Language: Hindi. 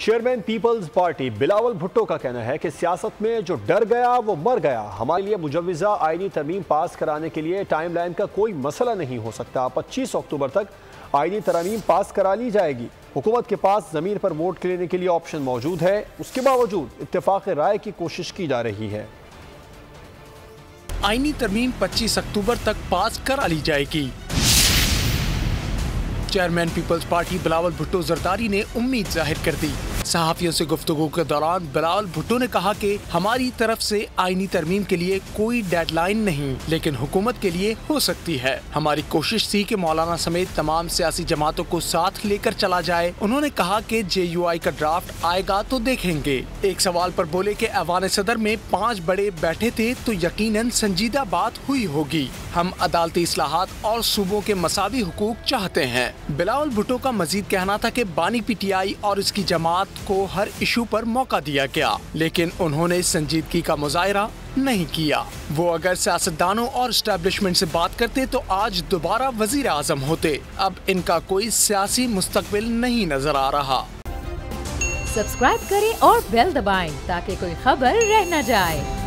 चेयरमैन पीपल्स पार्टी बिलावल भुट्टो का कहना है कि सियासत में जो डर गया वो मर गया। हमारे लिए मुजव्विज़ा आईनी तरमीम पास कराने के लिए टाइमलाइन का कोई मसला नहीं हो सकता। 25 अक्टूबर तक आईनी तरमीम पास करा ली जाएगी। हुकूमत के पास ज़मीन पर वोट लेने के लिए ऑप्शन मौजूद है। उसके बावजूद इत्तेफाक राय की कोशिश की जा रही है। आईनी तरमीम 25 अक्टूबर तक पास करा ली जाएगी। चेयरमैन पीपल्स पार्टी बिलावल भुट्टो जरदारी ने उम्मीद जाहिर कर दी। सहाफियों से गुफ्तगू के दौरान बिलावल भुट्टो ने कहा कि हमारी तरफ से आईनी तरमीम के लिए कोई डेडलाइन नहीं, लेकिन हुकूमत के लिए हो सकती है। हमारी कोशिश थी कि मौलाना समेत तमाम सियासी जमातों को साथ लेकर चला जाए। उन्होंने कहा कि JUI का ड्राफ्ट आएगा तो देखेंगे। एक सवाल पर बोले कि ऐवान सदर में 5 बड़े बैठे थे तो यकीनन संजीदा बात हुई होगी। हम अदालती इस्लाहात और सूबों के मसावी हुकूक चाहते हैं। बिलावल भुट्टो का मजीद कहना था कि बानी PTI और इसकी जमात को हर इशू पर मौका दिया गया, लेकिन उन्होंने संजीदगी का मुजाहिरा नहीं किया। वो अगर सियासतदानों और एस्टेब्लिशमेंट से बात करते तो आज दोबारा वजीर आजम होते। अब इनका कोई सियासी मुस्तकबिल नहीं नजर आ रहा। सब्सक्राइब करें और बेल दबाएं ताकि कोई खबर रह न जाए।